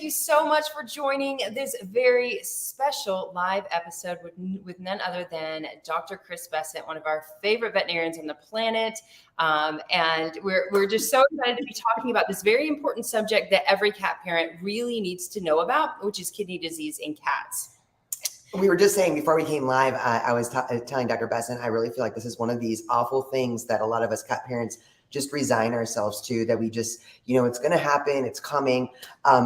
you so much for joining this very special live episode with none other than Dr. Chris Bessent, one of our favorite veterinarians on the planet. And we're just so excited to be talking about this very important subject that every cat parent really needs to know about, which is kidney disease in cats. We were just saying before we came live, I was telling Dr. Bessent, I really feel like this is one of these awful things that a lot of us cat parents just resign ourselves to, that we just, it's going to happen, it's coming.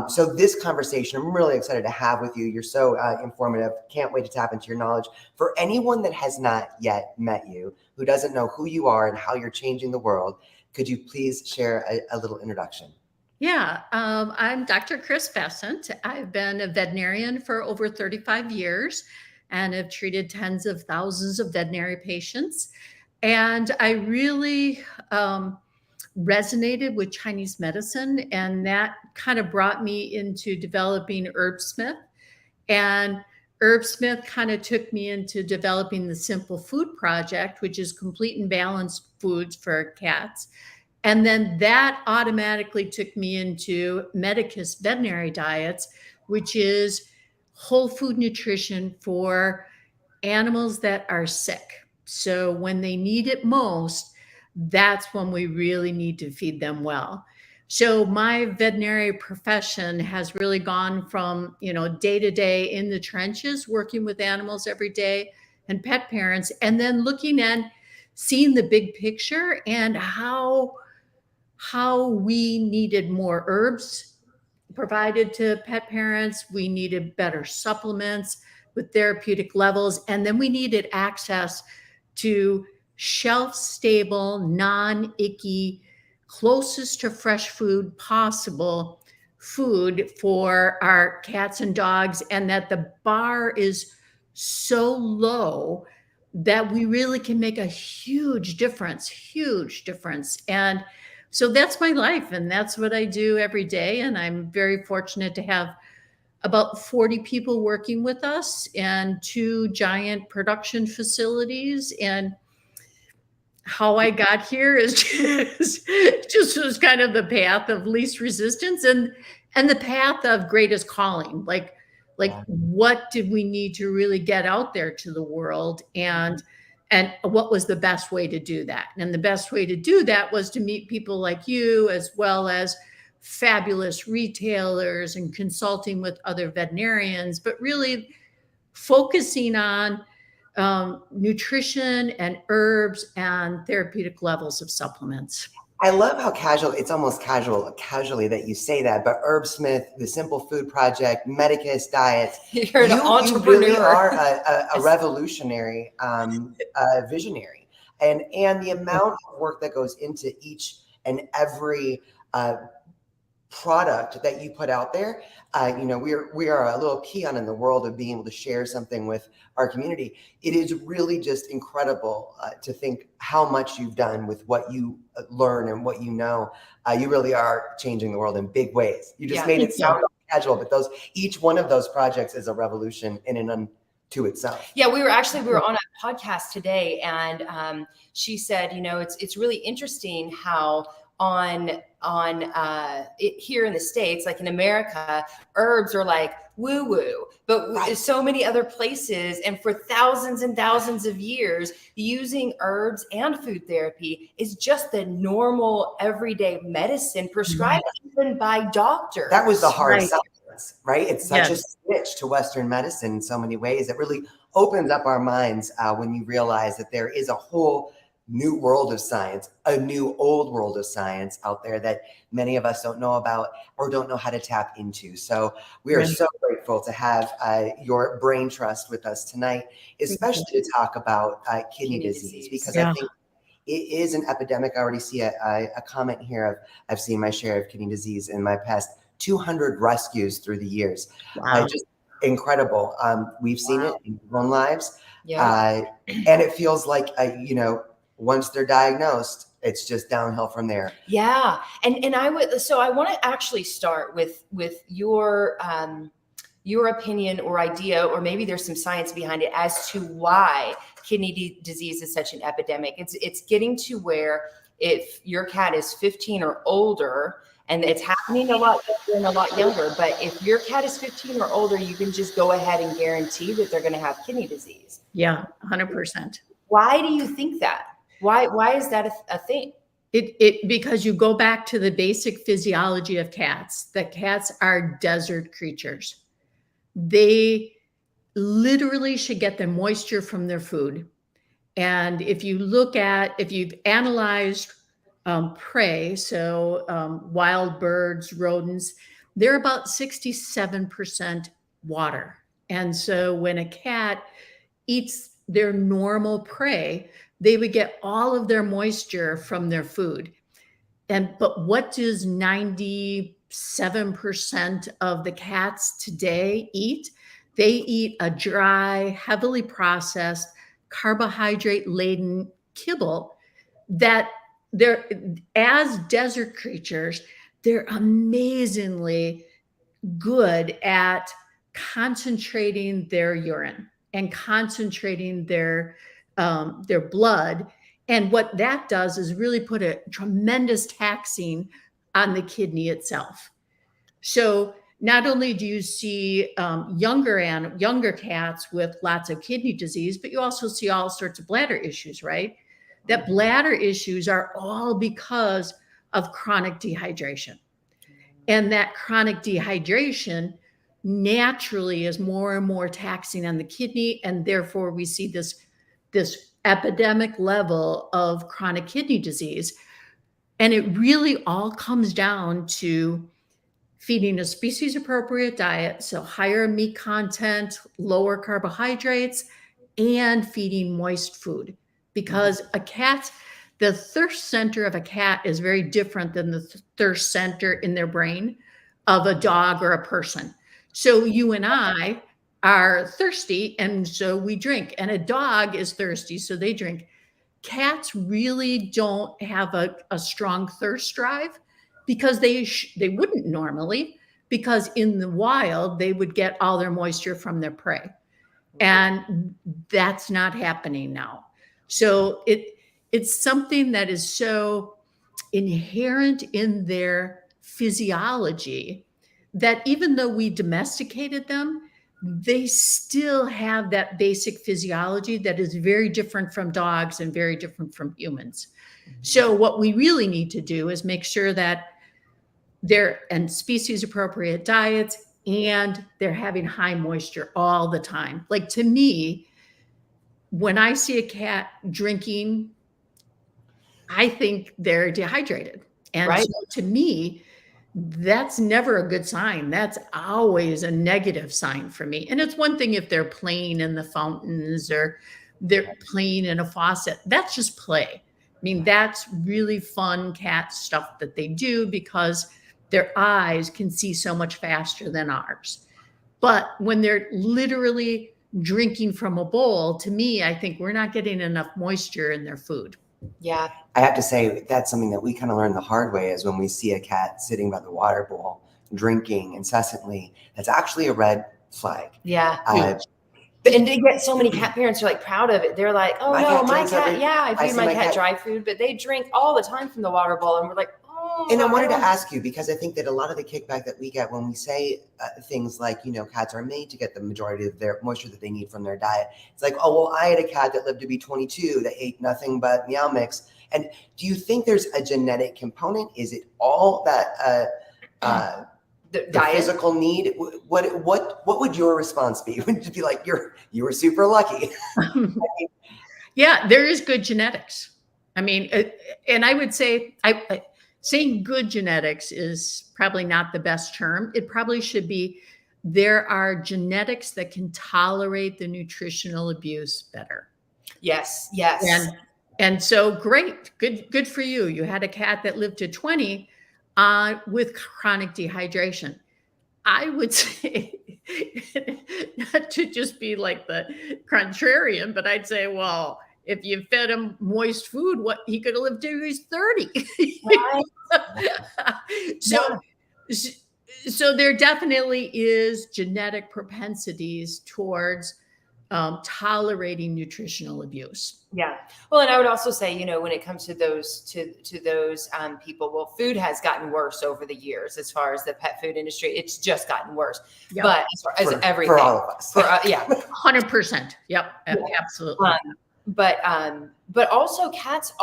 So this conversation, I'm really excited to have with you. You're so informative. Can't wait to tap into your knowledge. For anyone that has not yet met you, who doesn't know who you are and how you're changing the world, could you please share a little introduction? Yeah, I'm Dr. Chris Bessent. I've been a veterinarian for over 35 years and have treated tens of thousands of veterinary patients. And I really resonated with Chinese medicine, and that kind of brought me into developing HerbSmith. And HerbSmith kind of took me into developing the Simple Food Project, which is complete and balanced foods for cats. And then that automatically took me into Medicus Veterinary Diets, which is whole food nutrition for animals that are sick. So when they need it most, that's when we really need to feed them well. So my veterinary profession has really gone from, day to day in the trenches, working with animals every day and pet parents, and then looking at seeing the big picture and how we needed more herbs provided to pet parents. We needed better supplements with therapeutic levels. And then we needed access to shelf-stable, non-icky, closest to fresh food possible food for our cats and dogs. And that the bar is so low that we really can make a huge difference. And so that's my life, and that's what I do every day. And I'm very fortunate to have about 40 people working with us and 2 giant production facilities. And how I got here is just was kind of the path of least resistance and the path of greatest calling. Like what did we need to really get out there to the world, and what was the best way to do that? And the best way to do that was to meet people like you, as well as fabulous retailers and consulting with other veterinarians, but really focusing on nutrition and herbs and therapeutic levels of supplements. I love how casual, it's almost casually that you say that, but HerbSmith, the Simple Food Project, Medicus Diets, You're an entrepreneur. You really are a revolutionary, visionary. And the amount of work that goes into each and every product that you put out there, we are a little peon in the world of being able to share something with our community. It is really just incredible to think how much you've done with what you learn and what you know. You really are changing the world in big ways. You just made it sound casual, but each one of those projects is a revolution in and unto itself. Yeah, we were on a podcast today, and she said, it's really interesting how here in the States, like in America, herbs are like woo woo, but so many other places, and for thousands and thousands of years, using herbs and food therapy is just the normal everyday medicine prescribed even by doctors. That was the hard science, right? It's such a switch to Western medicine in so many ways. It really opens up our minds when you realize that there is a whole new world of science, a new old world of science out there that many of us don't know about or don't know how to tap into. So we are so grateful to have your brain trust with us tonight, especially to talk about kidney disease, because I think it is an epidemic. I already see a comment here I've seen my share of kidney disease in my past 200 rescues through the years. Just incredible. We've seen it in our own lives. And it feels like, once they're diagnosed, it's just downhill from there. Yeah. And I want to actually start with your opinion or idea, or maybe there's some science behind it as to why kidney disease is such an epidemic. It's getting to where if your cat is 15 or older And it's happening a lot younger and a lot younger. But if your cat is 15 or older, you can just go ahead and guarantee that they're going to have kidney disease. Yeah, 100%. Why do you think that? Why is that a thing? Because you go back to the basic physiology of cats, that cats are desert creatures. They literally should get their moisture from their food. And if you've analyzed prey, so wild birds, rodents, they're about 67% water. And so when a cat eats their normal prey, they would get all of their moisture from their food. But what does 97% of the cats today eat? They eat a dry, heavily processed, carbohydrate-laden kibble that as desert creatures, they're amazingly good at concentrating their urine and concentrating their blood. And what that does is really put a tremendous taxing on the kidney itself. So not only do you see younger cats with lots of kidney disease, but you also see all sorts of bladder issues, right? That bladder issues are all because of chronic dehydration. And that chronic dehydration naturally is more and more taxing on the kidney. And therefore we see this epidemic level of chronic kidney disease. And it really all comes down to feeding a species appropriate diet, so higher meat content, lower carbohydrates, and feeding moist food. Because the thirst center of a cat is very different than the thirst center in their brain of a dog or a person. So you and I are thirsty, and so we drink. And a dog is thirsty, so they drink. Cats really don't have a strong thirst drive because they wouldn't normally, because in the wild, they would get all their moisture from their prey. And that's not happening now. So it's something that is so inherent in their physiology that even though we domesticated them, they still have that basic physiology that is very different from dogs and very different from humans. So what we really need to do is make sure that they're in species appropriate diets and they're having high moisture all the time. Like, to me, when I see a cat drinking, I think they're dehydrated. And Right. so to me, that's never a good sign. That's always a negative sign for me. And it's one thing if they're playing in the fountains or they're playing in a faucet. That's just play. I mean, that's really fun cat stuff that they do because their eyes can see so much faster than ours. But when they're literally drinking from a bowl, to me, I think we're not getting enough moisture in their food. Yeah. I have to say that's something that we kind of learned the hard way is when we see a cat sitting by the water bowl, drinking incessantly, that's actually a red flag. Yeah. And they get so many cat parents are like proud of it. They're like, oh My no, cat my drinks cat, every- I I feed see my my cat cat- dry food, but they drink all the time from the water bowl. And we're like, oh. And I wanted to ask you, because I think that a lot of the kickback that we get when we say things like, cats are made to get the majority of their moisture that they need from their diet. It's like, oh, well, I had a cat that lived to be 22 that ate nothing but Meow Mix. And do you think there's a genetic component? Is it all that the the diet. physical need? What would your response be? Would you be like, you were super lucky? Yeah, there is good genetics. I mean, and I would say, saying good genetics is probably not the best term. It probably should be, there are genetics that can tolerate the nutritional abuse better. Yes. Yes. And so great, good for you. You had a cat that lived to 20 with chronic dehydration. I would say, not to just be like the contrarian, but I'd say, well, if you fed him moist food, he could have lived till he was 30. Right. So there definitely is genetic propensities towards tolerating nutritional abuse. Yeah. Well, and I would also say, when it comes to those people, well, food has gotten worse over the years as far as the pet food industry. It's just gotten worse. Yep. But as far as everything, for all of us, yeah, 100%. Yep, absolutely. But also cats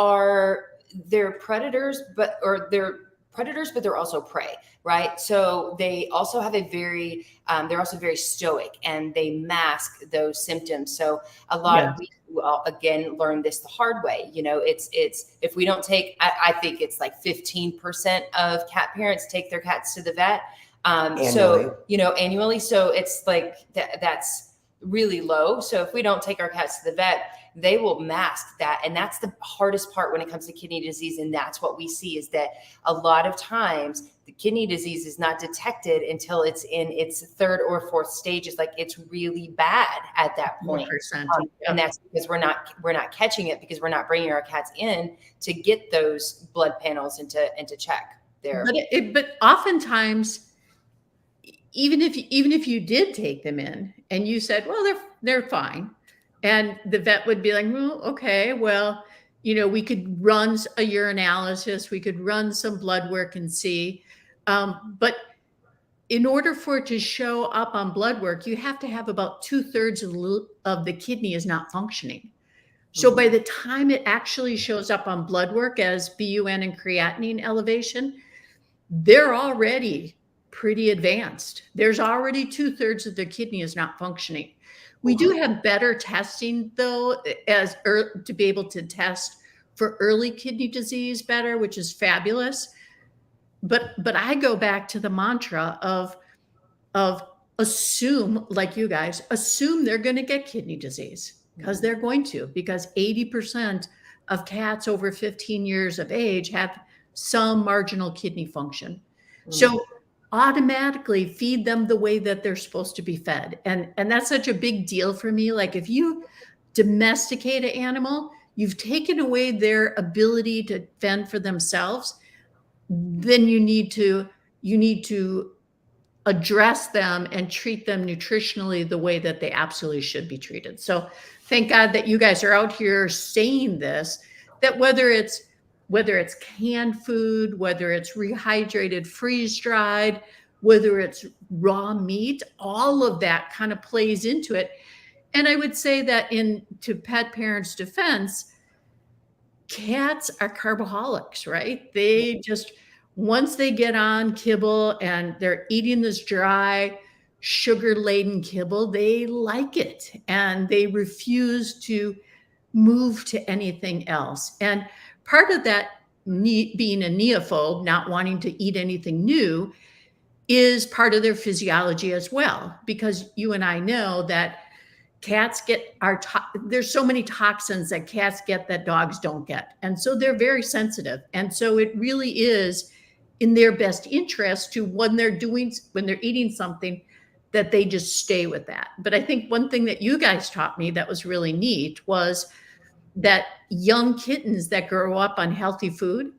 they're predators, but they're also prey, right? So they also have they're also very stoic, and they mask those symptoms. So a lot of people, again, learn this the hard way. It's if we don't take, I think it's like 15% of cat parents take their cats to the vet. Annually. So, annually. So it's like that's really low. So if we don't take our cats to the vet, they will mask that. And that's the hardest part when it comes to kidney disease. And that's what we see, is that a lot of times the kidney disease is not detected until it's in its third or fourth stages. Like, it's really bad at that point. And that's because we're not catching it, because we're not bringing our cats in to get those blood panels and to check there. But oftentimes, even if you did take them in and you said, well, they're fine, and the vet would be like, well, okay, well, we could run a urinalysis, we could run some blood work and see. But in order for it to show up on blood work, you have to have about 2/3 of the kidney is not functioning. So by the time it actually shows up on blood work as BUN and creatinine elevation, they're already pretty advanced. There's already 2/3 of the kidney is not functioning. We do have better testing, though, to be able to test for early kidney disease better, which is fabulous. But I go back to the mantra of assume, like you guys, assume they're going to get kidney disease, because they're going to, because 80% of cats over 15 years of age have some marginal kidney function. So automatically feed them the way that they're supposed to be fed. And that's such a big deal for me. Like, if you domesticate an animal, you've taken away their ability to fend for themselves. Then you need to address them and treat them nutritionally the way that they absolutely should be treated. So thank God that you guys are out here saying this, that whether it's canned food, whether it's rehydrated, freeze-dried, whether it's raw meat, all of that kind of plays into it. And I would say that to pet parents' defense, cats are carboholics, right? They just, once they get on kibble and they're eating this dry, sugar-laden kibble, they like it, and they refuse to move to anything else. And part of that, being a neophobe, not wanting to eat anything new, is part of their physiology as well, because you and I know that cats there's so many toxins that cats get that dogs don't get. And so they're very sensitive. And so it really is in their best interest to, when they're eating something, that they just stay with that. But I think one thing that you guys taught me that was really neat was that young kittens that grow up on healthy food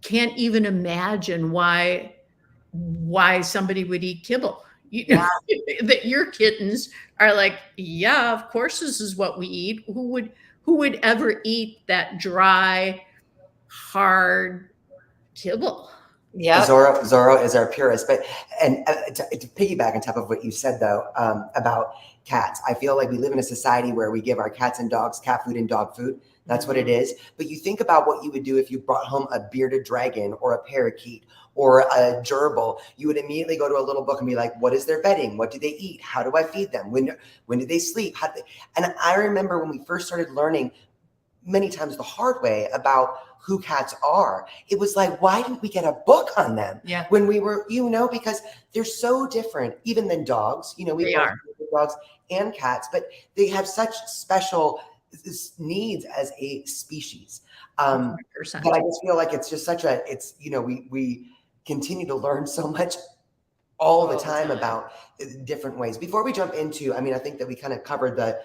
can't even imagine why somebody would eat kibble. That your kittens are like, yeah, of course this is what we eat. Who would ever eat that dry, hard kibble? Yeah, Zorro is our purist. But to piggyback on top of what you said, though, about cats, I feel like we live in a society where we give our cats and dogs cat food and dog food. That's what it is. But you think about what you would do if you brought home a bearded dragon or a parakeet or a gerbil. You would immediately go to a little book and be like, what is their bedding? What do they eat? How do I feed them? When do they sleep? And I remember when we first started learning, many times the hard way, about who cats are, it was like, why didn't we get a book on them? Yeah. When we were, because they're so different, even than dogs. We both have dogs and cats, but they have such special needs as a species. But I just feel like it's just we continue to learn so much all the time about different ways. Before we jump into, I think that we kind of covered the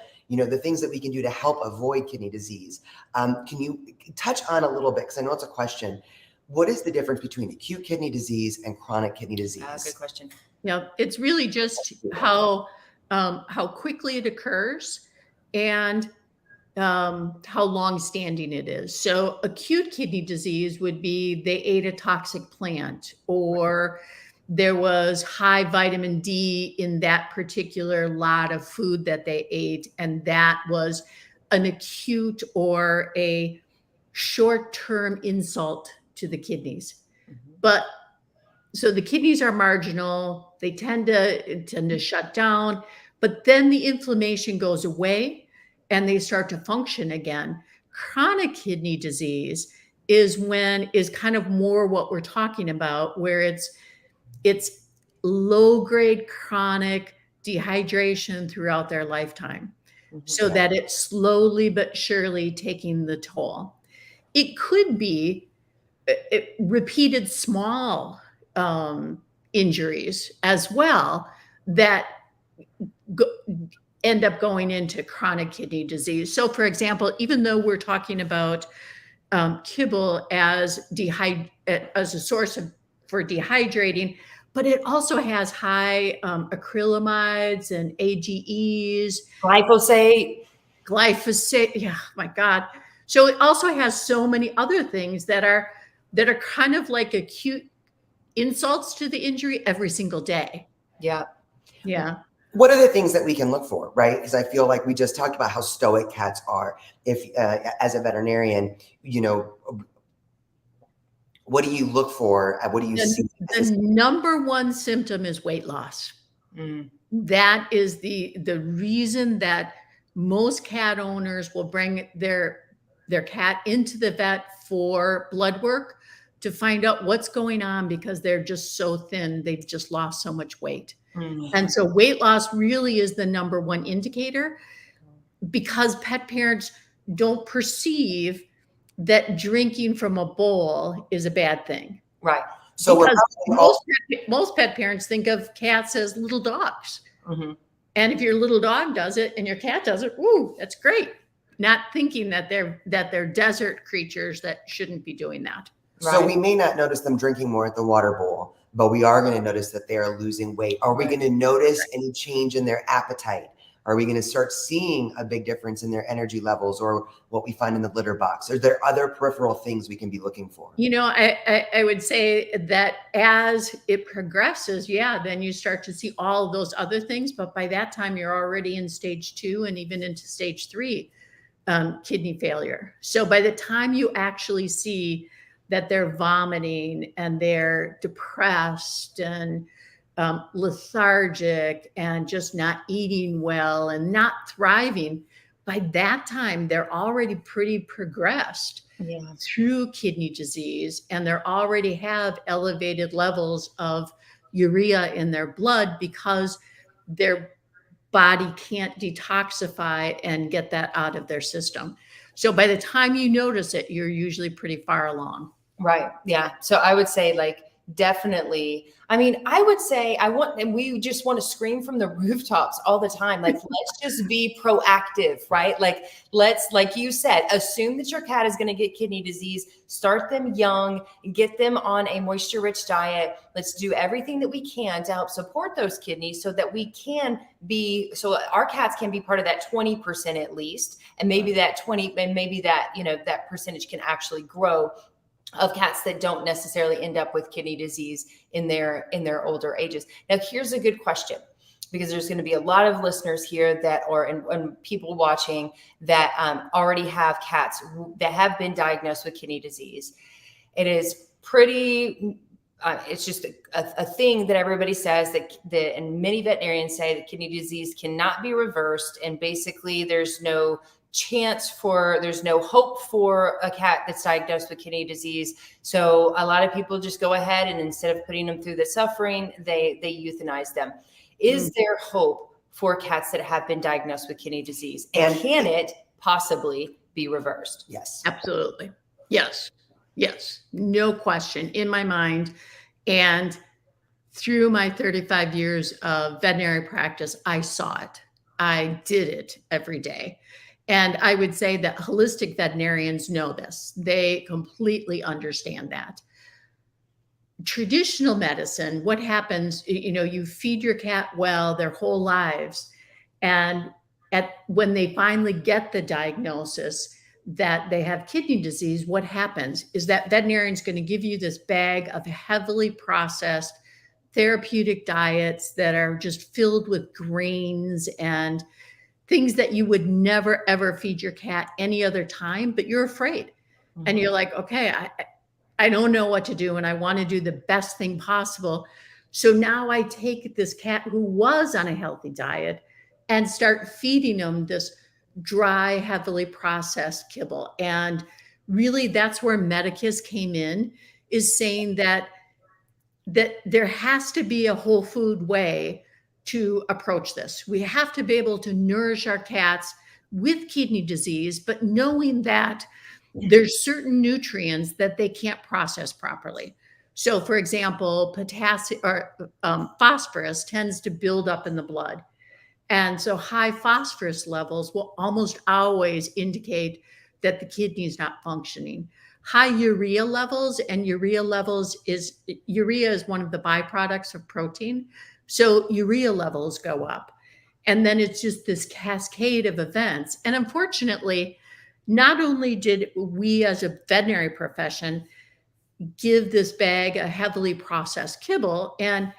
things that we can do to help avoid kidney disease. Can you touch on a little bit, because I know it's a question, what is the difference between acute kidney disease and chronic kidney disease? Good question. Yeah, it's really just how how quickly it occurs, and how long-standing it is. So acute kidney disease would be they ate a toxic plant, or there was high vitamin D in that particular lot of food that they ate, and that was an acute or a short-term insult to the kidneys. But so the kidneys are marginal, they tend to shut down, but then the inflammation goes away and they start to function again. Chronic kidney disease is kind of more what we're talking about, where it's low grade chronic dehydration throughout their lifetime, so that it's slowly but surely taking the toll. It could be repeated small injuries as well that end up going into chronic kidney disease. So, for example, even though we're talking about kibble as a source for dehydrating, but it also has high acrylamides and AGEs, glyphosate. Yeah, my God. So it also has so many other things that are kind of like acute insults to the injury every single day. Yeah. Yeah. What are the things that we can look for, right? Because I feel like we just talked about how stoic cats are. If, as a veterinarian, what do you look for? What do you see? The number one symptom is weight loss. That is the reason that most cat owners will bring their cat into the vet for blood work to find out what's going on, because they're just so thin. They've just lost so much weight. And so weight loss really is the number one indicator, because pet parents don't perceive that drinking from a bowl is a bad thing. Right. So most pet parents think of cats as little dogs. And if your little dog does it and your cat does it, woo, that's great. Not thinking that they're desert creatures that shouldn't be doing that. So we may not notice them drinking more at the water bowl, but we are going to notice that they are losing weight. Are we going to notice any change in their appetite? Are we going to start seeing a big difference in their energy levels, or what we find in the litter box? Are there other peripheral things we can be looking for? I would say that as it progresses, then you start to see all of those other things. But by that time, you're already in stage 2 and even into stage 3 kidney failure. So by the time you actually see that they're vomiting and they're depressed and lethargic and just not eating well and not thriving, by that time they're already pretty progressed through kidney disease, and they already have elevated levels of urea in their blood because their body can't detoxify and get that out of their system. So by the time you notice it, you're usually pretty far along. Right. Yeah. So I would say, like, definitely. I mean, I would say and we just want to scream from the rooftops all the time. Like, let's just be proactive, right? Like, like you said, assume that your cat is going to get kidney disease, start them young, get them on a moisture rich diet. Let's do everything that we can to help support those kidneys so that so our cats can be part of that 20% at least. And maybe that 20, and maybe that, that percentage can actually grow, of cats that don't necessarily end up with kidney disease in their older ages. Now, here's a good question, because there's going to be a lot of listeners here and people watching that already have cats that have been diagnosed with kidney disease. It is pretty, it's just a thing that everybody says and many veterinarians say that kidney disease cannot be reversed. And basically there's no hope for a cat that's diagnosed with kidney disease. So a lot of people just go ahead and instead of putting them through the suffering, they euthanize them. Is there hope for cats that have been diagnosed with kidney disease? And can it possibly be reversed? Yes. Absolutely. Yes. No question in my mind. And through my 35 years of veterinary practice, I saw it. I did it every day. And I would say that holistic veterinarians know this. They completely understand that. Traditional medicine, what happens, you feed your cat well their whole lives, And when they finally get the diagnosis that they have kidney disease, what happens is that veterinarian's going to give you this bag of heavily processed therapeutic diets that are just filled with grains and things that you would never, ever feed your cat any other time, but you're afraid. And you're like, okay, I don't know what to do, and I want to do the best thing possible. So now I take this cat who was on a healthy diet and start feeding them this dry, heavily processed kibble. And really that's where Medicus came in, is saying that there has to be a whole food way to approach this. We have to be able to nourish our cats with kidney disease, but knowing that there's certain nutrients that they can't process properly. So for example, potassium or phosphorus tends to build up in the blood. And so high phosphorus levels will almost always indicate that the kidney is not functioning. High urea levels, and urea is one of the byproducts of protein. So urea levels go up. And then it's just this cascade of events. And unfortunately, not only did we as a veterinary profession give this bag a heavily processed kibble, and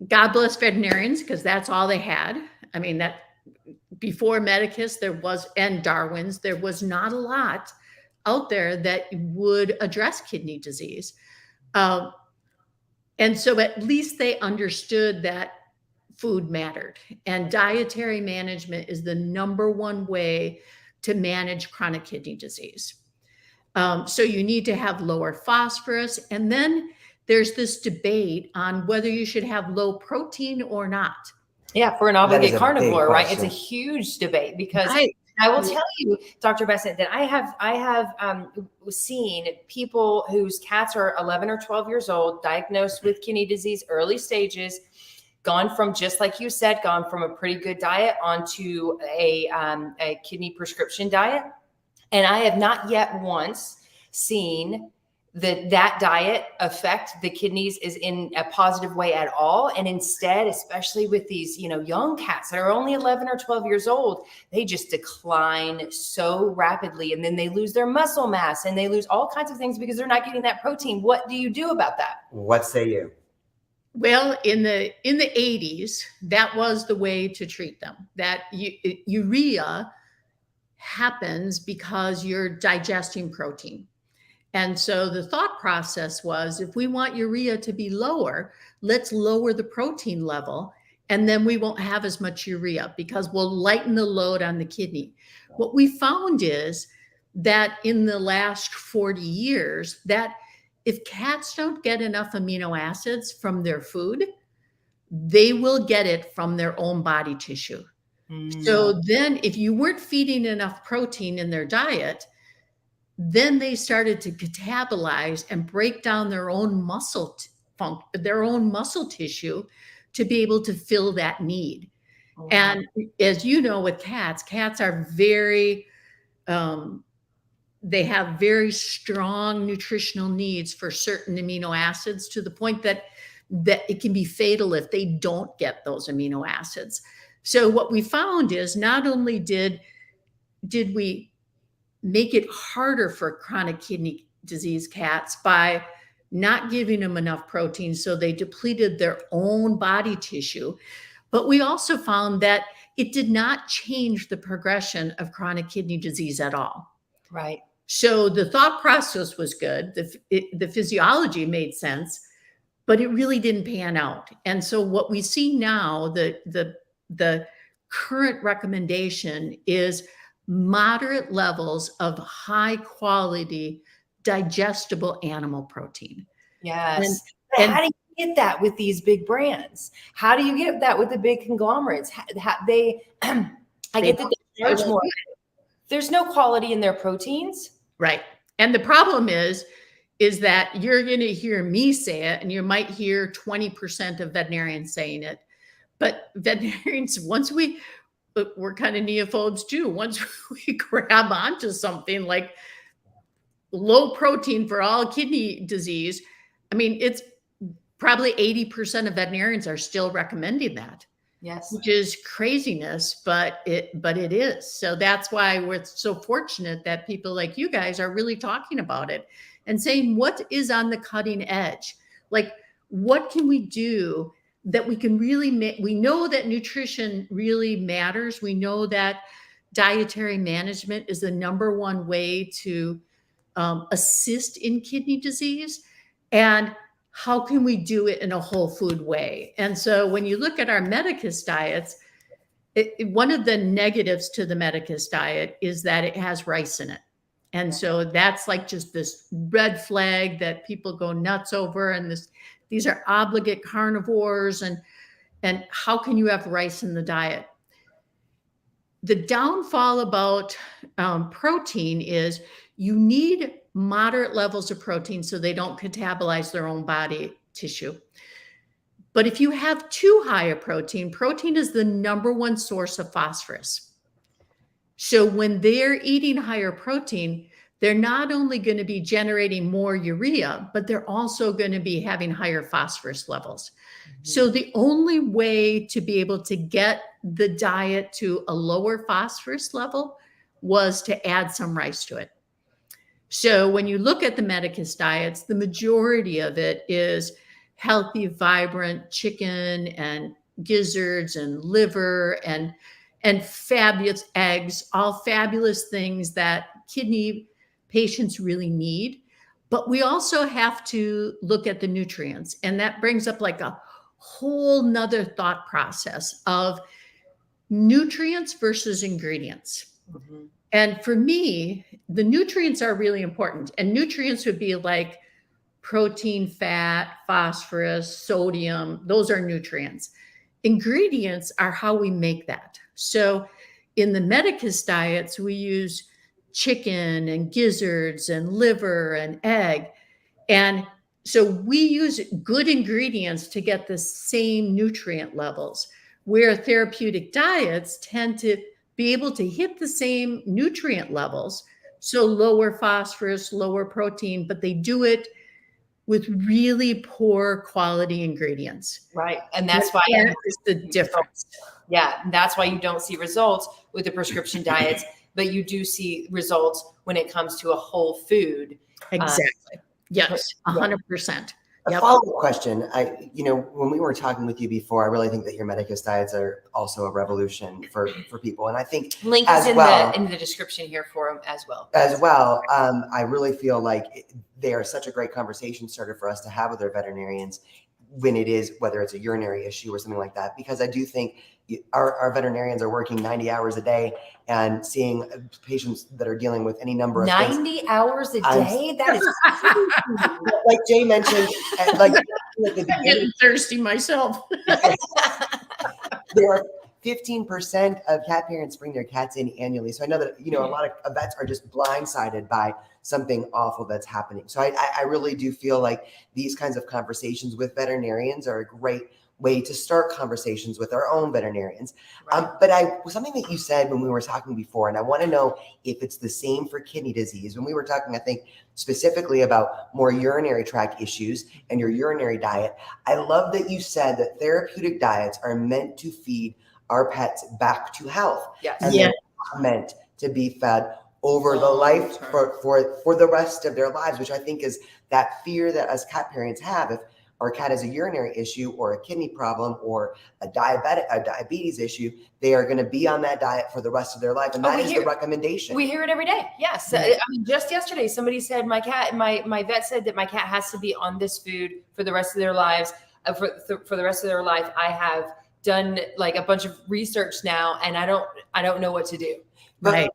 God bless veterinarians, because that's all they had. I mean, that before Medicus and Darwin's, there was not a lot out there that would address kidney disease. And so at least they understood that food mattered, and dietary management is the number one way to manage chronic kidney disease. So you need to have lower phosphorus. And then there's this debate on whether you should have low protein or not. Yeah, for an obligate carnivore, right? It's a huge debate, because I will tell you, Dr. Bessent, that I have seen people whose cats are 11 or 12 years old, diagnosed with kidney disease, early stages, gone from, just like you said, gone from a pretty good diet onto a kidney prescription diet. And I have not yet once seen that diet affect the kidneys is in a positive way at all. And instead, especially with these, young cats that are only 11 or 12 years old, they just decline so rapidly. And then they lose their muscle mass and they lose all kinds of things because they're not getting that protein. What do you do about that? What say you? Well, in the 80s, that was the way to treat them. That urea happens because you're digesting protein. And so the thought process was, if we want urea to be lower, let's lower the protein level, and then we won't have as much urea because we'll lighten the load on the kidney. What we found is that in the last 40 years, that if cats don't get enough amino acids from their food, they will get it from their own body tissue. So then if you weren't feeding enough protein in their diet, then they started to catabolize and break down their own muscle tissue to be able to fill that need. Oh, and as you know, with cats are very, they have very strong nutritional needs for certain amino acids, to the point that it can be fatal if they don't get those amino acids. So what we found is, not only did we make it harder for chronic kidney disease cats by not giving them enough protein, so they depleted their own body tissue, but we also found that it did not change the progression of chronic kidney disease at all. Right. So the thought process was good. The physiology made sense, but it really didn't pan out. And so what we see now, the current recommendation is moderate levels of high quality digestible animal protein. Yes. And how do you get that with these big brands? How do you get that with the big conglomerates? I get that they charge more. There's no quality in their proteins. Right. And the problem is that you're going to hear me say it, and you might hear 20% of veterinarians saying it. But veterinarians, we're kind of neophobes too. Once we grab onto something like low protein for all kidney disease, I mean, it's probably 80% of veterinarians are still recommending that. Yes. which is craziness, but it is. So that's why we're so fortunate that people like you guys are really talking about it and saying what is on the cutting edge. Like, what can we do that we can really we know that nutrition really matters. We know that dietary management is the number one way to assist in kidney disease. And how can we do it in a whole food way? And so when you look at our Medicus diets, one of the negatives to the Medicus diet is that it has rice in it. And so that's like just this red flag that people go nuts over. And these are obligate carnivores. And how can you have rice in the diet? The downfall about protein is you need moderate levels of protein so they don't catabolize their own body tissue. But if you have too high a protein is the number one source of phosphorus. So when they're eating higher protein, they're not only going to be generating more urea, but they're also going to be having higher phosphorus levels. Mm-hmm. So the only way to be able to get the diet to a lower phosphorus level was to add some rice to it. So when you look at the Medicus diets, the majority of it is healthy, vibrant chicken and gizzards and liver and fabulous eggs, all fabulous things that kidney patients really need. But we also have to look at the nutrients. And that brings up like a whole nother thought process of nutrients versus ingredients. Mm-hmm. And for me, the nutrients are really important. And nutrients would be like protein, fat, phosphorus, sodium. Those are nutrients. Ingredients are how we make that. So in the Medicus diets, we use chicken and gizzards and liver and egg. And so we use good ingredients to get the same nutrient levels, where therapeutic diets tend to be able to hit the same nutrient levels. So lower phosphorus, lower protein, but they do it with really poor quality ingredients. Right. And that's why is the difference. Yeah. That's why you don't see results with the prescription diets, but you do see results when it comes to a whole food. Exactly. Yes. 100%. A follow-up question. When we were talking with you before, I really think that your Medicus diets are also a revolution for people. And I think link is in the description here for them as well. I really feel like they are such a great conversation starter for us to have with our veterinarians whether it's a urinary issue or something like that, because I do think our veterinarians are working 90 hours a day and seeing patients that are dealing with any number of 90 hours a day? That is like Jay mentioned, like I'm getting thirsty myself. There are 15% of cat parents bring their cats in annually. So I know that, a lot of vets are just blindsided by something awful that's happening. So I really do feel like these kinds of conversations with veterinarians are a great way to start conversations with our own veterinarians. Right. But something that you said when we were talking before, and I want to know if it's the same for kidney disease. When we were talking, I think specifically about more urinary tract issues and your urinary diet, I love that you said that therapeutic diets are meant to feed our pets back to health. Yes. And they're not meant to be fed over the life for the rest of their lives, which I think is that fear that us cat parents have. If our cat has a urinary issue or a kidney problem or a diabetes issue, they are going to be on that diet for the rest of their life. And that is the recommendation. We hear it every day. Yes. Yeah. I mean, just yesterday, somebody said my vet said that my cat has to be on this food for the rest of their lives. For the rest of their life, I have done like a bunch of research now, and I don't know what to do. Right.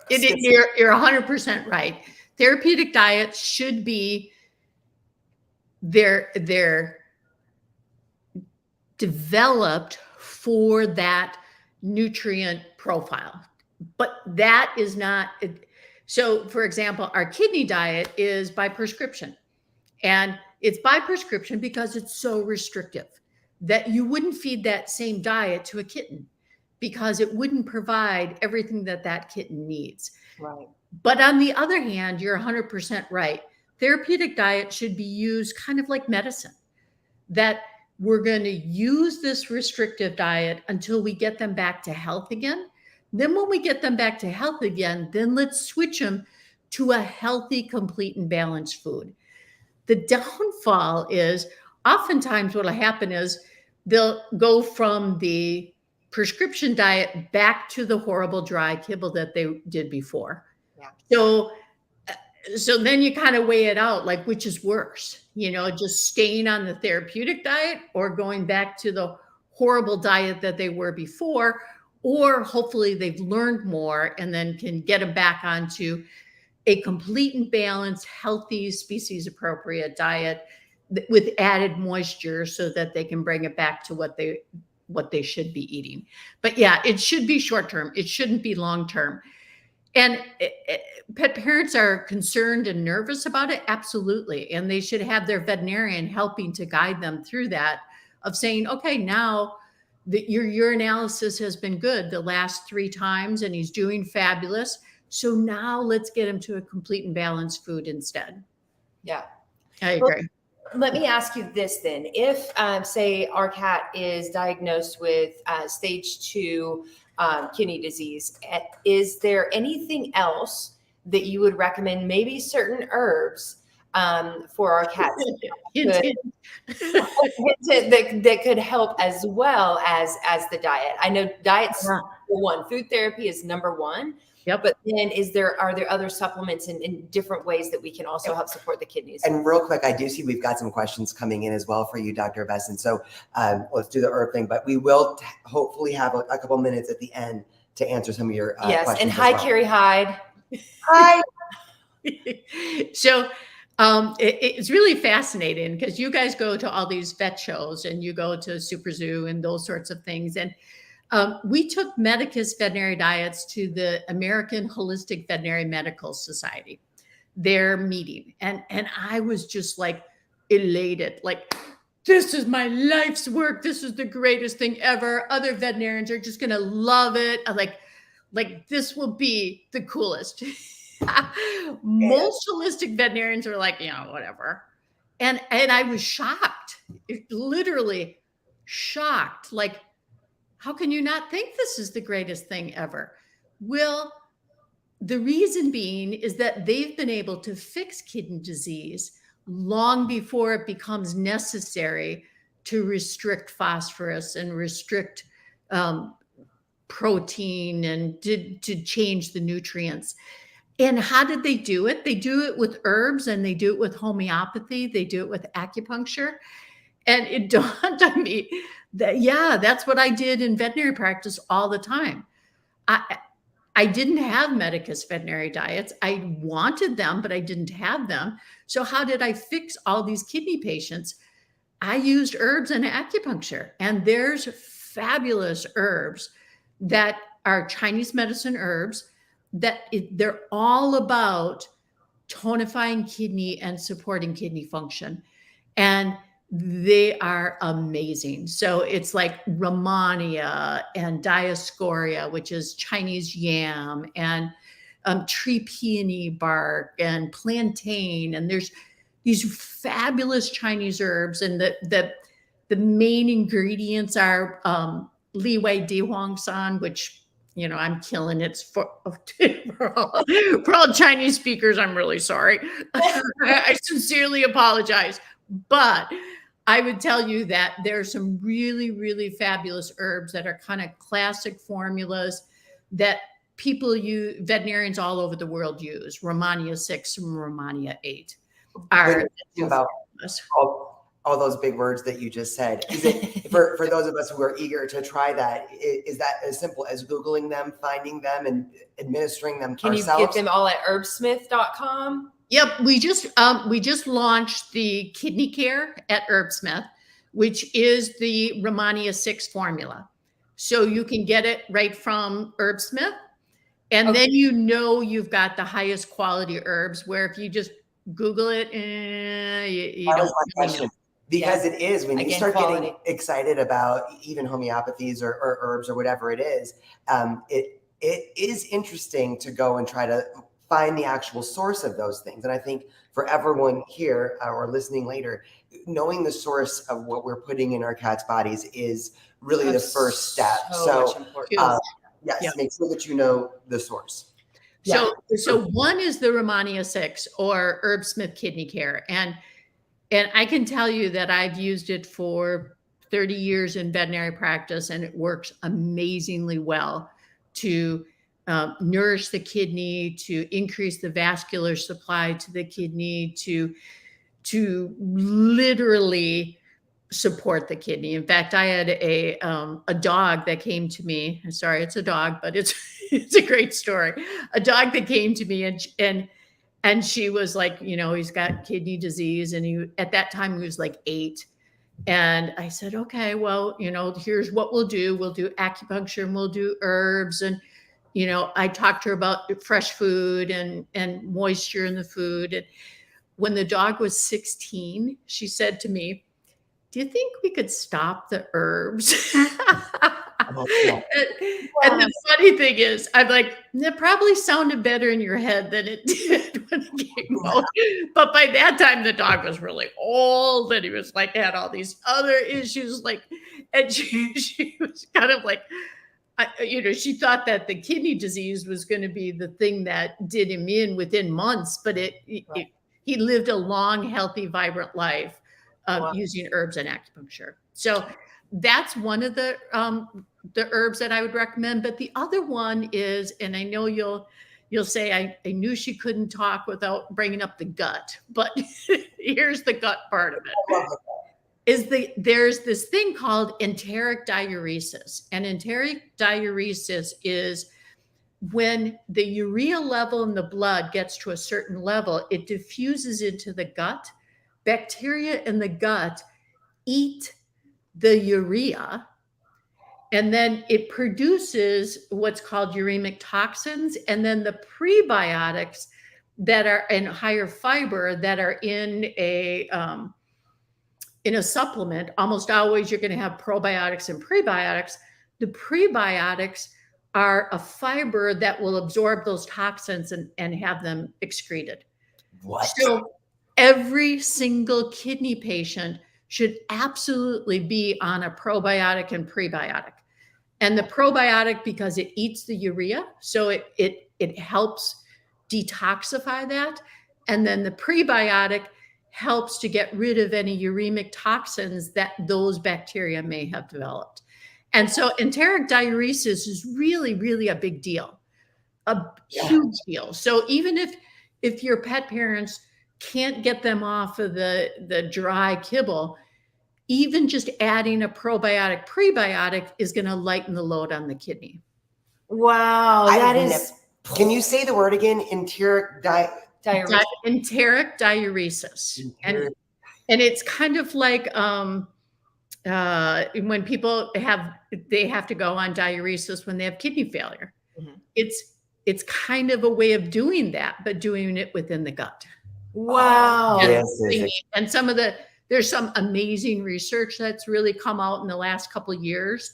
You're 100% right. Therapeutic diets should be they're developed for that nutrient profile, but that is not. So, for example, our kidney diet is by prescription, and it's by prescription because it's so restrictive that you wouldn't feed that same diet to a kitten because it wouldn't provide everything that kitten needs. Right. But on the other hand, you're 100% right. Therapeutic diet should be used kind of like medicine, that we're going to use this restrictive diet until we get them back to health again. Then when we get them back to health again, then let's switch them to a healthy, complete, and balanced food. The downfall is oftentimes what will happen is they'll go from the prescription diet back to the horrible dry kibble that they did before. Yeah. So then you kind of weigh it out, like which is worse, just staying on the therapeutic diet or going back to the horrible diet that they were before, or hopefully they've learned more and then can get them back onto a complete and balanced, healthy, species appropriate diet with added moisture so that they can bring it back to what they should be eating. But yeah, it should be short-term. It shouldn't be long-term. And pet parents are concerned and nervous about it. Absolutely. And they should have their veterinarian helping to guide them through that of saying, okay, now that your urinalysis has been good the last 3 times and he's doing fabulous. So now let's get him to a complete and balanced food instead. Yeah. I agree. Let me ask you this then. If, say, our cat is diagnosed with stage 2 kidney disease, is there anything else that you would recommend, maybe certain herbs for our cats that could help as well as the diet? I know diet's number one, food therapy is number one. Yep. But then are there other supplements in different ways that we can also help support the kidneys? And real quick, I do see we've got some questions coming in as well for you, Dr. Bessent. So let's do the herb thing, but we will hopefully have a couple minutes at the end to answer some of your questions. And hi, Carrie Hyde. Hi. So it's really fascinating because you guys go to all these vet shows and you go to Super Zoo and those sorts of things. And we took Medicus Veterinary Diets to the American Holistic Veterinary Medical Society, their meeting. And I was just like elated, like, this is my life's work. This is the greatest thing ever. Other veterinarians are just going to love it. Like this will be the coolest. Most holistic veterinarians are like, whatever. And I was shocked, literally shocked. Like, how can you not think this is the greatest thing ever? Well, the reason being is that they've been able to fix kidney disease long before it becomes necessary to restrict phosphorus and restrict protein and to change the nutrients. And how did they do it? They do it with herbs and they do it with homeopathy. They do it with acupuncture. And it dawned on me that, that's what I did in veterinary practice all the time. I didn't have Medicus Veterinary Diets. I wanted them, but I didn't have them. So how did I fix all these kidney patients? I used herbs and acupuncture. And there's fabulous herbs that are Chinese medicine herbs that they're all about tonifying kidney and supporting kidney function. And they are amazing. So it's like Rhamania and Diascorea, which is Chinese yam, and tree peony bark and plantain. And there's these fabulous Chinese herbs. And the main ingredients are Li Wei Di Huang San, which, I'm killing it for all Chinese speakers. I'm really sorry. I sincerely apologize. But I would tell you that there are some really, really fabulous herbs that are kind of classic formulas that veterinarians all over the world use. Rhamania 6 and Rhamania 8 are about all those big words that you just said. Is it for those of us who are eager to try that? Is that as simple as Googling them, finding them, and administering them Can ourselves? you get them all at herbsmith.com? Yep, we just launched the Kidney Care at Herbsmith, which is the Rhamania 6 formula. So you can get it right from Herbsmith, and then you've got the highest quality herbs. Where if you just Google it, you don't. Question. Because it is when you start quality. getting excited about even homeopathies or herbs or whatever it is, it is interesting to go and try to find the actual source of those things. And I think for everyone here or listening later, knowing the source of what we're putting in our cats' bodies is really the first step. So much important. Yes, Yeah. make sure that you know the source. So one is the Romania 6 or Herb Smith Kidney Care. And I can tell you that I've used it for 30 years in veterinary practice, and it works amazingly well to nourish the kidney, to increase the vascular supply to the kidney, to literally support the kidney. In fact, I had a dog that came to me. Sorry, it's a dog, but it's a great story. A dog that came to me and she was like, he's got kidney disease, and at that time he was like 8. And I said, okay, well, here's what we'll do. We'll do acupuncture and we'll do herbs. And, I talked to her about fresh food and moisture in the food. And when the dog was 16, she said to me, do you think we could stop the herbs? And the funny thing is, I'm like, it probably sounded better in your head than it did when it came out. But by that time, the dog was really old, and he was like, had all these other issues. And she was kind of like, she thought that the kidney disease was going to be the thing that did him in within months, but he lived a long, healthy, vibrant life using herbs and acupuncture. So that's one of the herbs that I would recommend. But the other one is, and I know you'll say, I knew she couldn't talk without bringing up the gut, but here's the gut part of it. There's this thing called enteric diuresis. And enteric diuresis is when the urea level in the blood gets to a certain level, it diffuses into the gut. Bacteria in the gut eat the urea, and then it produces what's called uremic toxins. And then the prebiotics that are in higher fiber that are in a supplement, almost always you're going to have probiotics and prebiotics. The prebiotics are a fiber that will absorb those toxins and have them excreted. What? So every single kidney patient should absolutely be on a probiotic and prebiotic. And the probiotic, because it eats the urea, so it helps detoxify that. And then the prebiotic helps to get rid of any uremic toxins that those bacteria may have developed. And so enteric diuresis is really, really a big deal, a huge deal. So even if your pet parents can't get them off of the dry kibble, even just adding a probiotic, prebiotic is going to lighten the load on the kidney. Wow, that is. Can you say the word again? Enteric diuresis. Enteric diuresis. And it's kind of like when people have to go on diuresis when they have kidney failure. Mm-hmm. It's kind of a way of doing that, but doing it within the gut. Wow. And there's some amazing research that's really come out in the last couple of years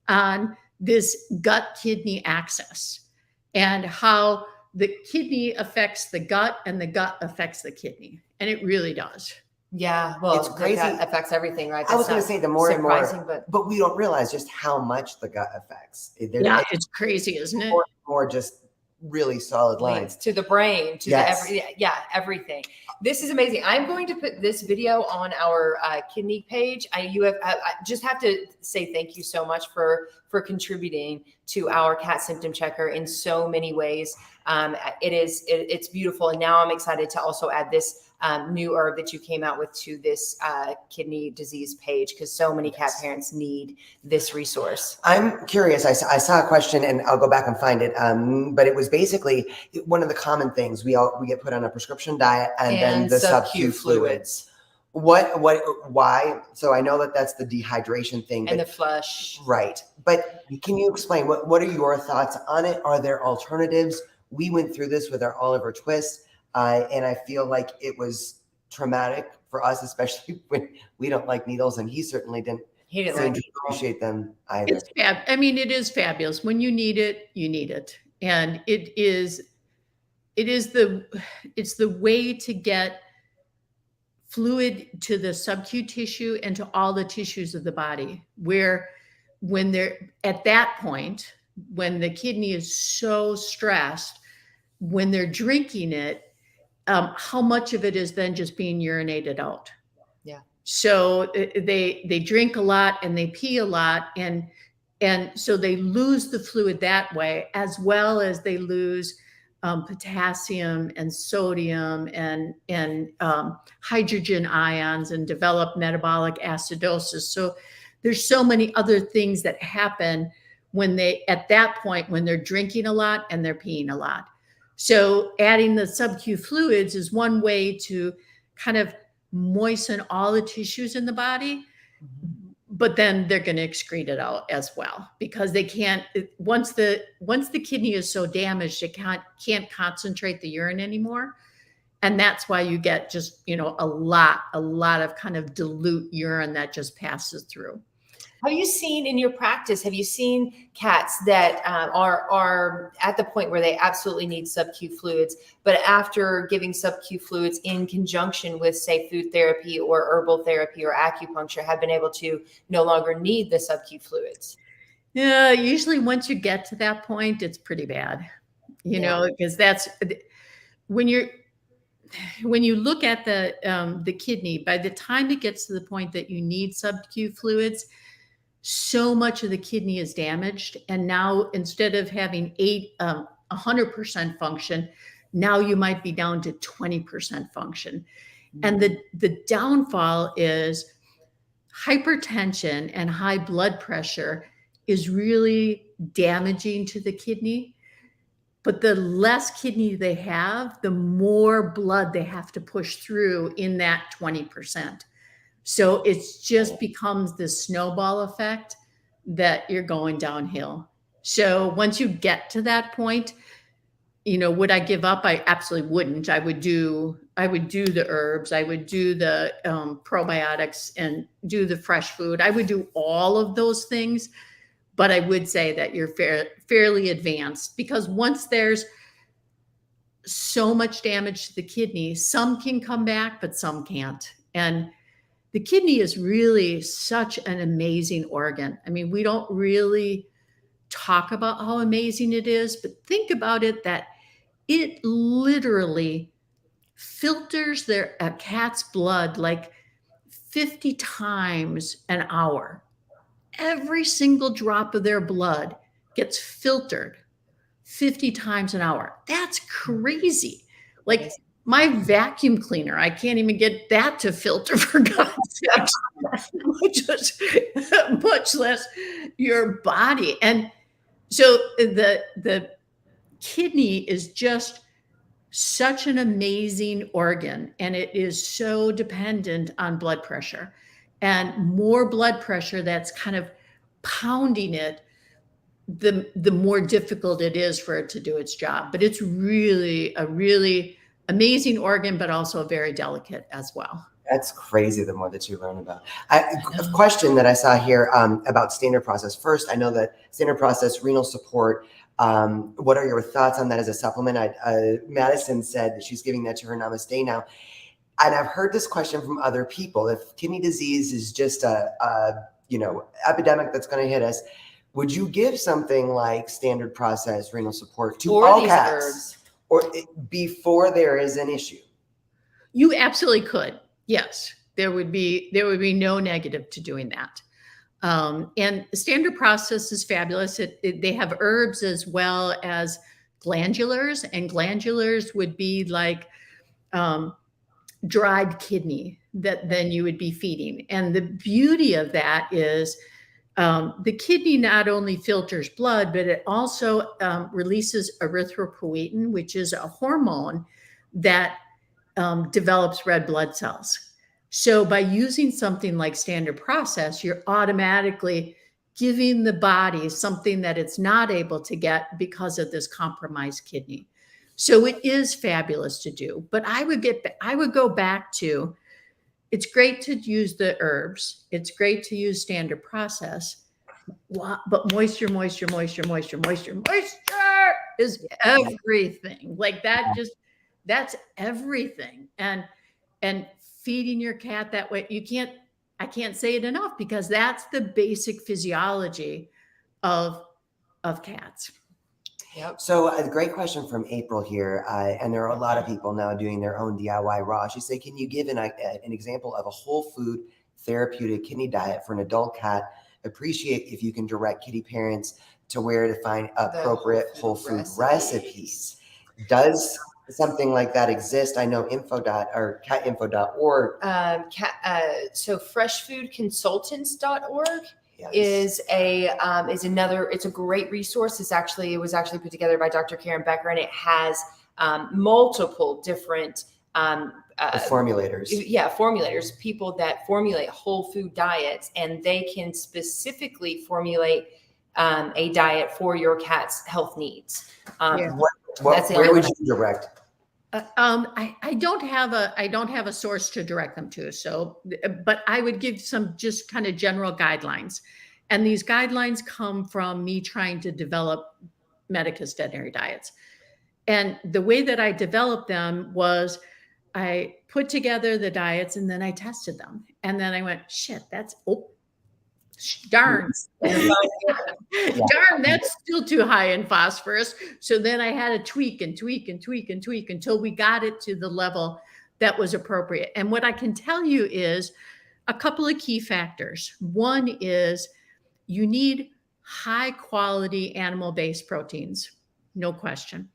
on this gut-kidney axis and how the kidney affects the gut and the gut affects the kidney. And it really does. Yeah, well, it's crazy. The gut affects everything, right? I was going to say the more and more, but we don't realize just how much the gut affects. It's crazy, isn't it? More just really solid lines to the brain, to everything. This is amazing. I'm going to put this video on our kidney page. I just have to say thank you so much for contributing to our cat symptom checker in so many ways. It's beautiful, and now I'm excited to also add this new herb that you came out with to this kidney disease page, because so many cat parents need this resource. I'm curious. I saw a question, and I'll go back and find it. But it was basically one of the common things we get put on a prescription diet, and then the SubQ fluids. Why? So I know that's the dehydration thing. And the flush. Right. But can you explain what are your thoughts on it? Are there alternatives? We went through this with our Oliver Twist. And I feel like it was traumatic for us, especially when we don't like needles, and he certainly didn't appreciate them either. It is fabulous. When you need it, you need it. And it's the way to get fluid to the SubQ tissue and to all the tissues of the body, where when they're at that point, when the kidney is so stressed, when they're drinking it, how much of it is then just being urinated out? Yeah. So they drink a lot and they pee a lot, and so they lose the fluid that way, as well as they lose potassium and sodium and hydrogen ions, and develop metabolic acidosis. So there's so many other things that happen when at that point, when they're drinking a lot and they're peeing a lot. So adding the SubQ fluids is one way to kind of moisten all the tissues in the body, but then they're going to excrete it out as well, because they can't, once the kidney is so damaged, it can't concentrate the urine anymore. And that's why you get just, a lot of kind of dilute urine that just passes through. Have you seen in your practice, have you seen cats that are at the point where they absolutely need SubQ fluids, but after giving SubQ fluids in conjunction with, say, food therapy or herbal therapy or acupuncture, have been able to no longer need the SubQ fluids? Yeah, usually once you get to that point, it's pretty bad, because that's when you look at the kidney, by the time it gets to the point that you need SubQ fluids, so much of the kidney is damaged. And now, instead of having 100% function, now you might be down to 20% function. And the downfall is hypertension and high blood pressure is really damaging to the kidney. But the less kidney they have, the more blood they have to push through in that 20%. So it's just becomes this snowball effect that you're going downhill. So once you get to that point, would I give up? I absolutely wouldn't. I would do the herbs. I would do the probiotics and do the fresh food. I would do all of those things. But I would say that you're fairly advanced, because once there's so much damage to the kidney, some can come back, but some can't. And the kidney is really such an amazing organ. I mean, we don't really talk about how amazing it is, but think about it, that it literally filters a cat's blood like 50 times an hour. Every single drop of their blood gets filtered 50 times an hour. That's crazy. Like my vacuum cleaner, I can't even get that to filter, for God's sake, much less your body. And so the kidney is just such an amazing organ, and it is so dependent on blood pressure. And more blood pressure that's kind of pounding it, the more difficult it is for it to do its job. But it's really a really amazing organ, but also very delicate as well. That's crazy, the more that you learn about. A question that I saw here about standard process. First, I know that standard process renal support, what are your thoughts on that as a supplement? Madison said that she's giving that to her Namaste now. And I've heard this question from other people. If kidney disease is just a epidemic that's going to hit us, would you give something like standard process renal support to all cats, or before there is an issue? You absolutely could. Yes, there would be no negative to doing that. And standard process is fabulous. They have herbs as well as glandulars, and glandulars would be like dried kidney that then you would be feeding. And the beauty of that is the kidney not only filters blood, but it also releases erythropoietin, which is a hormone that develops red blood cells. So by using something like standard process, you're automatically giving the body something that it's not able to get because of this compromised kidney. So it is fabulous to do. But I would go back to, it's great to use the herbs. It's great to use standard process. But moisture is everything. Like that, that's everything. And feeding your cat that way. I can't say it enough, because that's the basic physiology of cats. Yep. So a great question from April here, and there are a lot of people now doing their own DIY raw. She said, can you give an example of a whole food therapeutic kidney diet for an adult cat? Appreciate if you can direct kitty parents to where to find appropriate whole food recipes. Does something like that exist? I know catinfo.org. So freshfoodconsultants.org Yes. is another, it's a great resource. It was actually put together by Dr. Karen Becker, and it has multiple different Formulators. Formulators, people that formulate whole food diets, and they can specifically formulate a diet for your cat's health needs. Where would you direct? I don't have a source to direct them to. So, but I would give some just kind of general guidelines, and these guidelines come from me trying to develop Medicus veterinary diets. And the way that I developed them was I put together the diets, and then I tested them, and then I went, shit, darn, darn, that's still too high in phosphorus. So then I had to tweak until we got it to the level that was appropriate. And what I can tell you is a couple of key factors. One is you need high quality animal-based proteins, no question,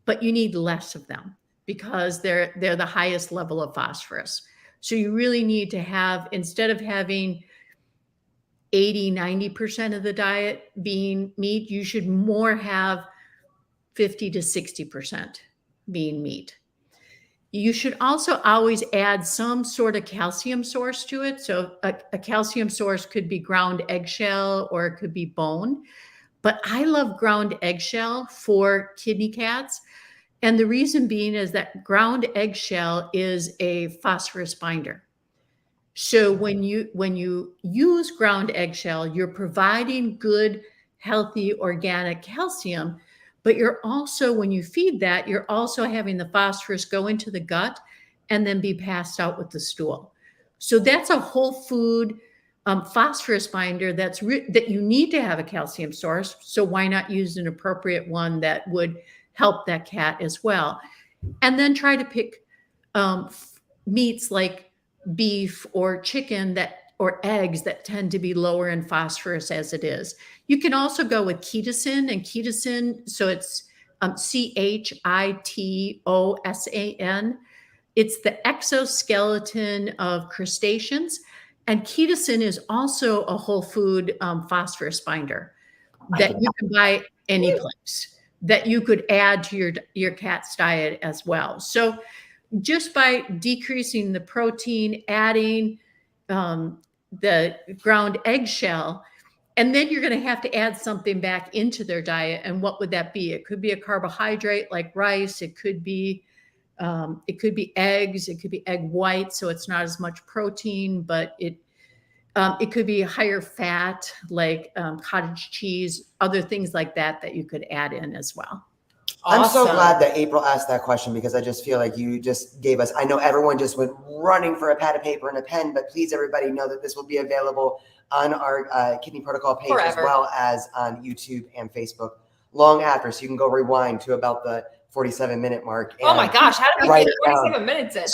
but you need less of them because they're the highest level of phosphorus. So you really need to have, instead of having 80-90% of the diet being meat, you should more have 50 to 60% being meat. You should also always add some sort of calcium source to it. So a calcium source could be ground eggshell, or it could be bone. But I love ground eggshell for kidney cats. And the reason being is that ground eggshell is a phosphorus binder. So when you use ground eggshell, you're providing good, healthy, organic calcium, but you're also, when you feed that, you're also having the phosphorus go into the gut and then be passed out with the stool. So that's a whole food phosphorus binder that you need to have a calcium source. So why not use an appropriate one that would help that cat as well? And then try to pick meats like beef or chicken or eggs that tend to be lower in phosphorus as it is. You can also go with chitosan, and chitosan, so it's chitosan. It's the exoskeleton of crustaceans, and chitosan is also a whole food phosphorus binder that you can buy any place, that you could add to your cat's diet as well. So just by decreasing the protein, adding the ground eggshell, and then you're going to have to add something back into their diet. And what would that be? It could be a carbohydrate like rice. It could be eggs. It could be egg white, so it's not as much protein, but it could be higher fat like cottage cheese, other things like that you could add in as well. Awesome. I'm so glad that April asked that question, because I just feel like you just gave us, I know everyone just went running for a pad of paper and a pen, but please everybody know that this will be available on our Kidney Protocol page as well as on YouTube and Facebook long after. So you can go rewind to about the 47-minute mark. Oh my gosh, how did we get 47 minutes in?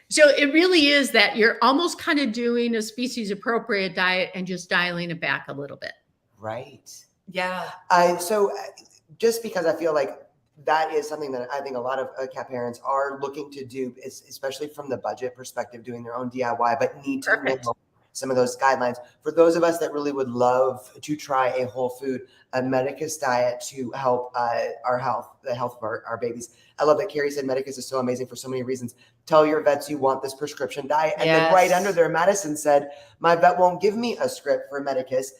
So it really is that you're almost kind of doing a species appropriate diet and just dialing it back a little bit. Right. Yeah. So just because I feel like that is something that I think a lot of cat parents are looking to do, especially from the budget perspective, doing their own DIY, but need to know some of those guidelines. For those of us that really would love to try a whole food, a Medicus diet to help our health, the health of our babies. I love that Carrie said Medicus is so amazing for so many reasons. Tell your vets you want this prescription diet. And then right under there, Madison said, my vet won't give me a script for Medicus.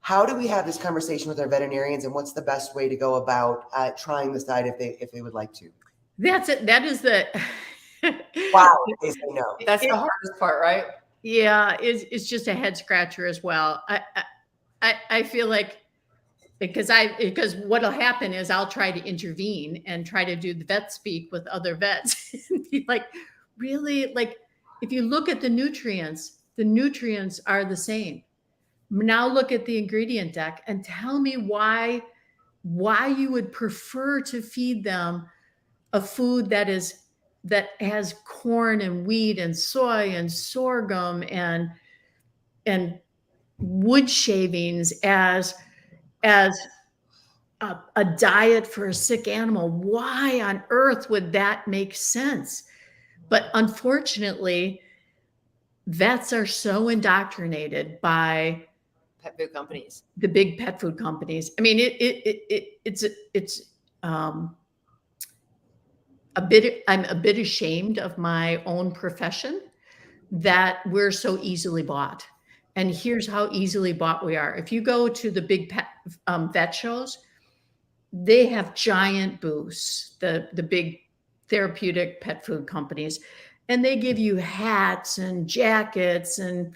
How do we have this conversation with our veterinarians, and what's the best way to go about trying this diet if they would like to? That's it. That is the wow. They say no. That's the hardest part, right? Yeah, it's just a head scratcher as well. I feel like because what'll happen is I'll try to intervene and try to do the vet speak with other vets and be like, really, like, if you look at the nutrients are the same. Now look at the ingredient deck and tell me why you would prefer to feed them a food that has corn and wheat and soy and sorghum and wood shavings as a diet for a sick animal. Why on earth would that make sense? But unfortunately, vets are so indoctrinated by Pet food companies, the big pet food companies. I mean, it's I'm a bit ashamed of my own profession that we're so easily bought. And here's how easily bought we are. If you go to the big pet vet shows, they have giant booths, the big therapeutic pet food companies, and they give you hats and jackets and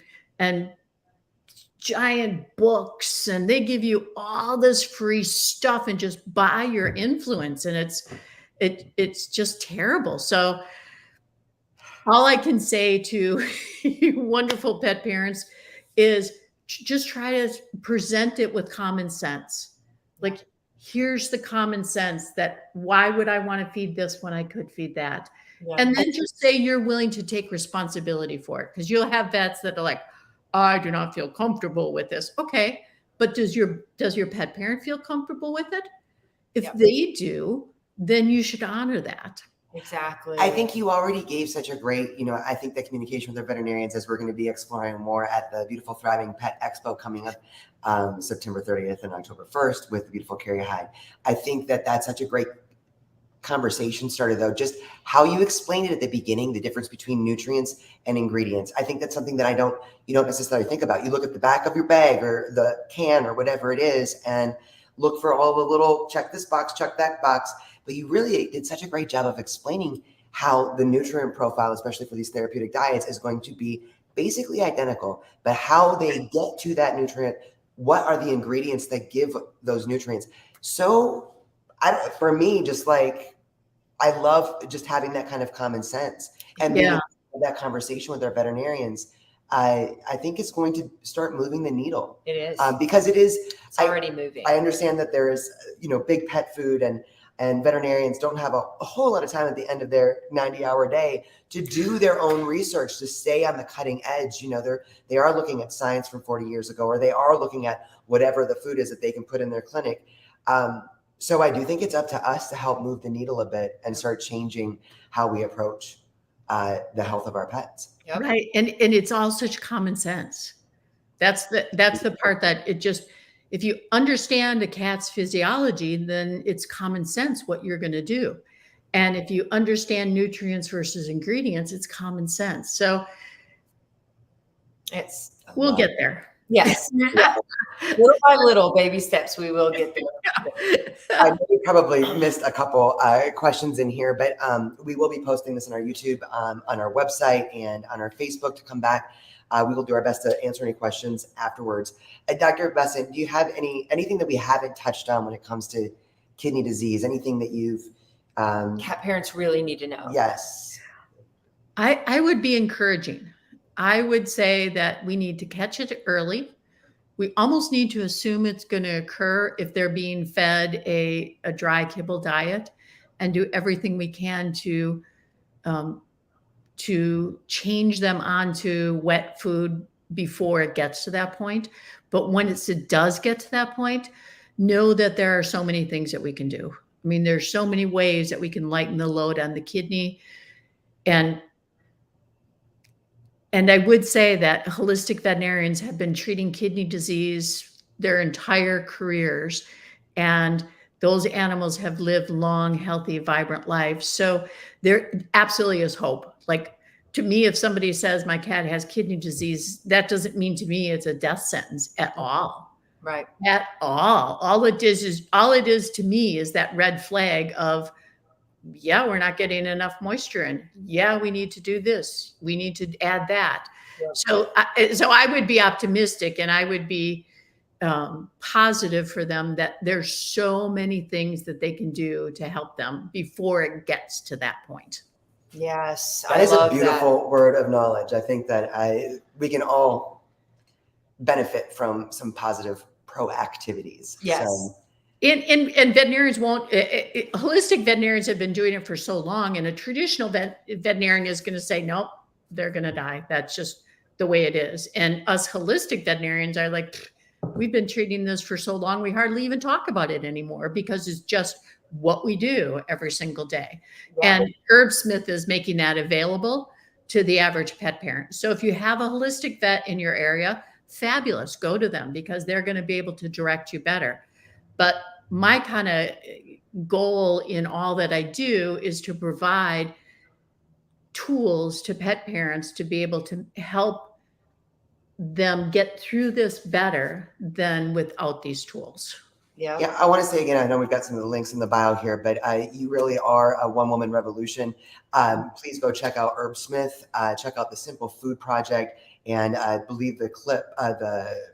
giant books, and they give you all this free stuff and just buy your influence, and it's just terrible. So all I can say to you wonderful pet parents is just try to present it with common sense. Like, here's the common sense that why would I want to feed this when I could feed that? Yeah. And then just say you're willing to take responsibility for it, because you'll have vets that are like, I do not feel comfortable with this. Okay, but does your pet parent feel comfortable with it? If they do, then you should honor that. Exactly. I think you already gave such a great, I think the communication with our veterinarians, as we're going to be exploring more at the Beautiful Thriving Pet Expo coming up September 30th and October 1st with the beautiful Carrie Hyde. I think that that's such a great conversation starter, though. Just how you explained it at the beginning, the difference between nutrients and ingredients. I think that's something that you don't necessarily think about. You look at the back of your bag or the can or whatever it is and look for all the little check this box, check that box. But you really did such a great job of explaining how the nutrient profile, especially for these therapeutic diets, is going to be basically identical, but how they get to that nutrient, what are the ingredients that give those nutrients. So for me, just like, I love just having that kind of common sense and being that conversation with our veterinarians. I think it's going to start moving the needle. It is. Because it's already moving. I understand that there is, big pet food and veterinarians don't have a whole lot of time at the end of their 90-hour day to do their own research, to stay on the cutting edge. They are looking at science from 40 years ago, or they are looking at whatever the food is that they can put in their clinic. So I do think it's up to us to help move the needle a bit and start changing how we approach the health of our pets. Yep. Right. And it's all such common sense. That's the part that if you understand a cat's physiology, then it's common sense what you're going to do. And if you understand nutrients versus ingredients, it's common sense. So we'll get there. Yes. Little by little, baby steps, we will get there. I know you probably missed a couple questions in here, but we will be posting this on our YouTube, on our website, and on our Facebook to come back. We will do our best to answer any questions afterwards. Dr. Bessent, do you have anything that we haven't touched on when it comes to kidney disease? Anything that you've cat parents really need to know? Yes. I would be encouraging. I would say that we need to catch it early. We almost need to assume it's going to occur if they're being fed a dry kibble diet, and do everything we can to change them onto wet food before it gets to that point. But when it does get to that point, know that there are so many things that we can do. I mean, there's so many ways that we can lighten the load on the kidney. And I would say that holistic veterinarians have been treating kidney disease their entire careers, and those animals have lived long, healthy, vibrant lives. So there absolutely is hope. Like, to me, if somebody says my cat has kidney disease, that doesn't mean to me it's a death sentence at all. Right. At all. All it is to me is that red flag of, we're not getting enough moisture in. We need to do this. We need to add that. Yep. So I would be optimistic, and I would be positive for them that there's so many things that they can do to help them before it gets to that point. Yes, That I is a love beautiful word of knowledge. I think that we can all benefit from some positive proactivities. Yes. So, And veterinarians won't, holistic veterinarians have been doing it for so long, and a traditional veterinarian is going to say, nope, they're going to die. That's just the way it is. And us holistic veterinarians are like, we've been treating this for so long, we hardly even talk about it anymore because it's just what we do every single day. Yeah. And Herbsmith is making that available to the average pet parent. So if you have a holistic vet in your area, fabulous, go to them because they're going to be able to direct you better. But my kind of goal in all that I do is to provide tools to pet parents to be able to help them get through this better than without these tools. yeah, I want to say again, I know we've got some of the links in the bio here, but you really are a one-woman revolution. Please go check out Herbsmith, check out the Simple Food Project, and I believe the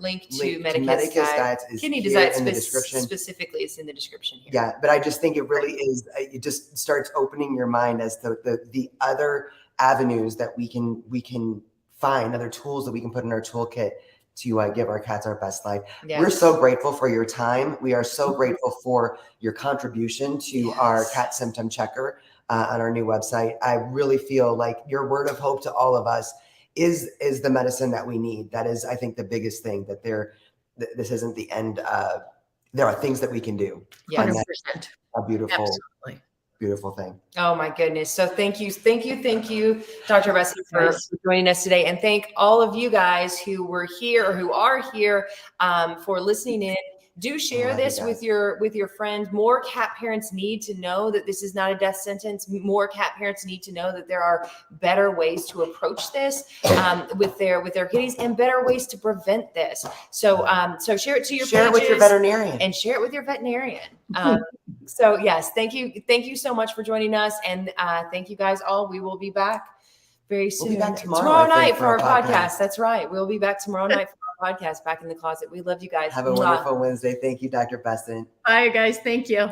Link to link Medicus Diets is Kidney here Diets in the description. specifically is in the description here. Yeah, but I just think it really is. It just starts opening your mind as to the other avenues that we can find, other tools that we can put in our toolkit to give our cats our best life. Yes. We're so grateful for your time. We are so grateful for your contribution to our cat symptom checker on our new website. I really feel like your word of hope to all of us is the medicine that we need. That is, I think, the biggest thing, that this isn't the end. There are things that we can do. Yes. 100%. A beautiful, Absolutely. beautiful thing. Oh my goodness. So thank you, Dr. Bessent, for joining us today. And thank all of you guys who were here or who are here for listening in. Do share this with your friends. More cat parents need to know that this is not a death sentence. More cat parents need to know that there are better ways to approach this with their kitties, and better ways to prevent this. So so share it to your Share it with your veterinarian. and share it with your veterinarian. So yes, thank you so much for joining us, and thank you guys all. We will be back very soon. We'll be back tomorrow night for our podcast. That's right. We'll be back tomorrow night for our podcast, Back in the Closet. We love you guys. Have a wonderful Wednesday. Thank you, Dr. Bessent. Bye, guys. Thank you.